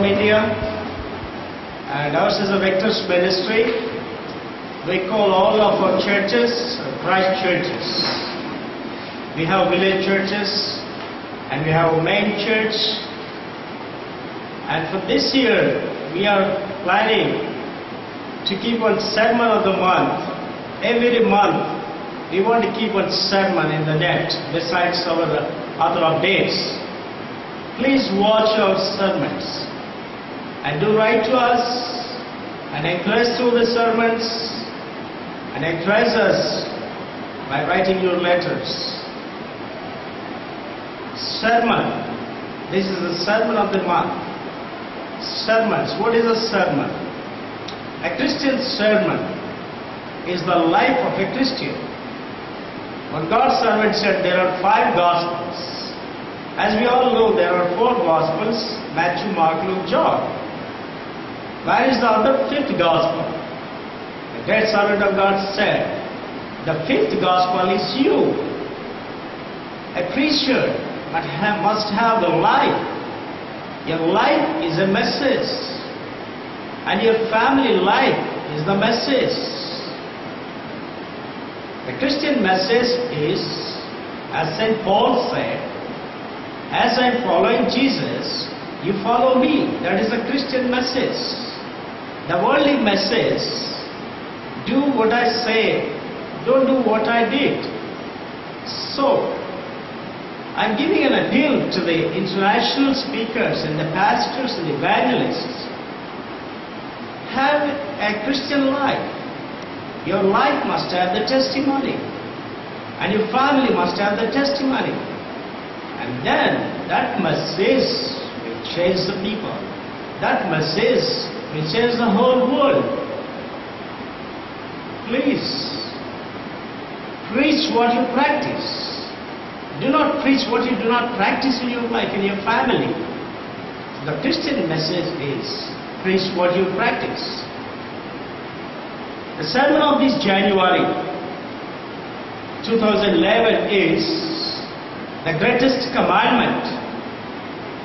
from India, and ours is a victors ministry. We call all of our churches Christ churches. We have village churches and we have a main church. And for this year, we are planning to keep one sermon of the month. Every month, we want to keep one sermon in the net besides our other updates. Please watch our sermons and do write to us and encourage through the sermons and encourage us by writing your letters. Sermon. This is the sermon of the month. Sermons. What is a sermon? A Christian sermon is the life of a Christian. When God's servant said there are 5 Gospels. As we all know, there are 4 Gospels: Matthew, Mark, Luke, John. Where is the other 5th Gospel? The great servant of God said, the 5th Gospel is you. A preacher must have the life. Your life is a message. And your family life is the message. The Christian message is, as St. Paul said, as I am following Jesus, you follow me. That is the Christian message. The worldly message, do what I say, don't do what I did. So, I am giving an appeal to the international speakers and the pastors and the evangelists. Have a Christian life. Your life must have the testimony. And your family must have the testimony. And then that message will change the people. That message will change the whole world. Please, preach what you practice. Do not preach what you do not practice in your life, in your family. The Christian message is, preach what you practice. The sermon of this January 2011 is the greatest commandment.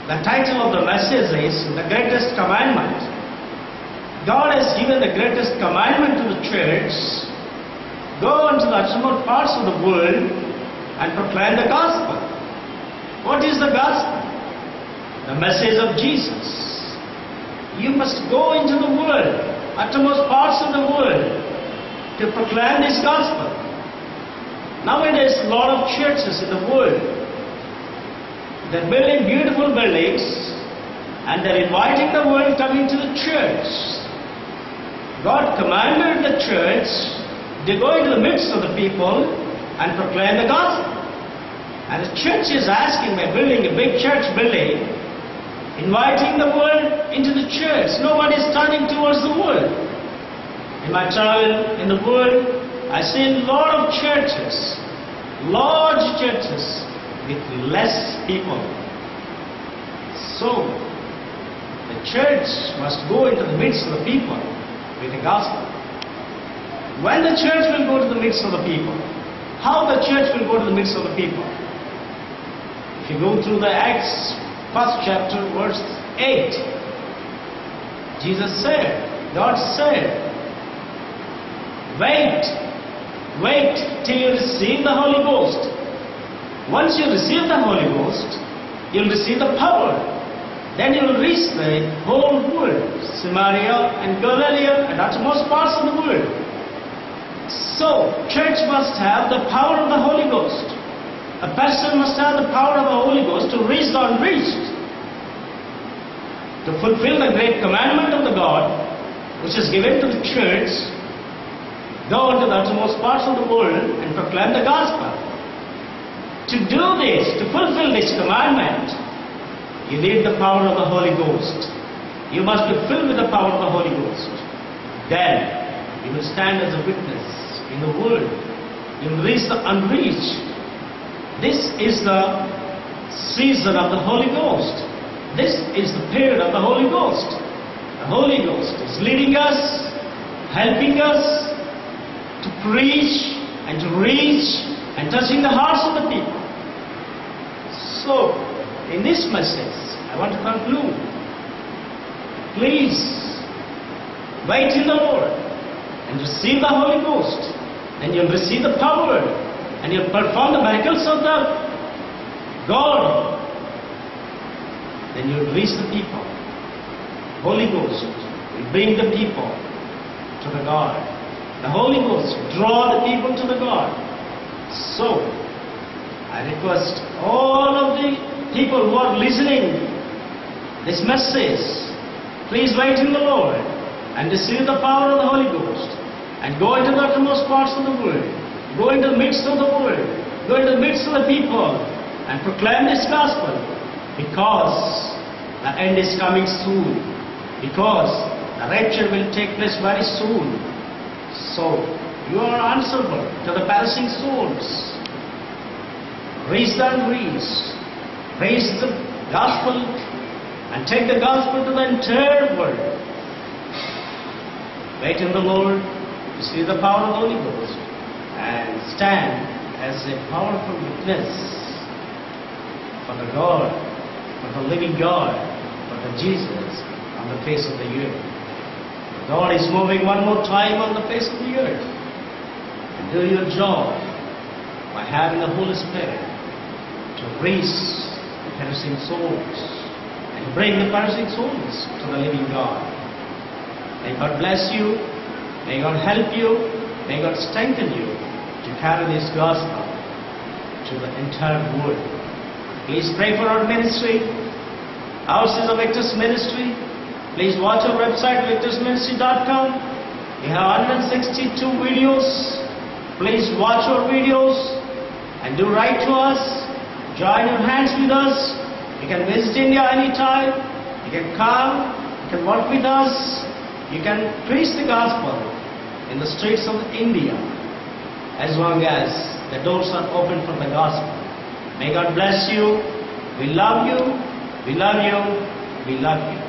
The title of the message is the greatest commandment. God has given the greatest commandment to the church. Go into the uttermost parts of the world and proclaim the gospel. What is the gospel? The message of Jesus. You must go into the world, uttermost parts of the world, to proclaim this gospel. Nowadays, a lot of churches in the world, they're building beautiful buildings and they're inviting the world coming to the church. God commanded the church to go into the midst of the people and proclaim the gospel. And the church is asking by building a big church building, inviting the world into the church. Nobody is turning towards the world. In my travel in the world, I see a lot of churches, large churches with less people. So, the church must go into the midst of the people with the gospel. When the church will go to the midst of the people? How the church will go to the midst of the people? If you go through the Acts 1st chapter verse 8, Jesus said, God said, wait till you receive the Holy Ghost. Once you receive the Holy Ghost, you'll receive the power. Then you will reach the whole world, Samaria and Galilee and uttermost parts of the world. So, church must have the power of the Holy Ghost. A person must have the power of the Holy Ghost to reach the unreached. To fulfill the great commandment of the God, which is given to the church, go into the uttermost parts of the world and proclaim the gospel. To do this, to fulfill this commandment, you need the power of the Holy Ghost. You must be filled with the power of the Holy Ghost. Then, you will stand as a witness in the world. You will reach the unreached. This is the season of the Holy Ghost. This is the period of the Holy Ghost. The Holy Ghost is leading us, helping us to preach and to reach and touching the hearts of the people. So, in this message, I want to conclude Please wait in the Lord and receive the Holy Ghost, and you'll receive the power, and you'll perform the miracles of the God. Then you'll reach the people. Holy Ghost will bring the people to the God. The Holy Ghost will draw the people to the God. So, I request all of the people who are listening this message, please wait in the Lord and receive the power of the Holy Ghost, and go into the uttermost parts of the world, go into the midst of the world, go into the midst of the people, and proclaim this gospel, because the end is coming soon, because the rapture will take place very soon. So, you are answerable to the perishing souls. Reach the unreached. Preach the gospel and take the gospel to the entire world. Wait in the Lord, receive the power of the Holy Ghost, and stand as a powerful witness for the God, for the living God, for the Jesus on the face of the earth. God is moving one more time on the face of the earth. And do your job by having the Holy Spirit to reach the perishing souls and bring the perishing souls to the living God. May God bless you. May God help you. May God strengthen you to carry this gospel to the entire world. Please pray for our ministry. Ours is a Victor's Ministry. Please watch our website, victorsministry.com. We have 162 videos. Please watch our videos and do write to us. Join your hands with us. You can visit India anytime. You can come. You can work with us. You can preach the gospel in the streets of India, as long as the doors are open for the gospel. May God bless you. We love you. We love you. We love you.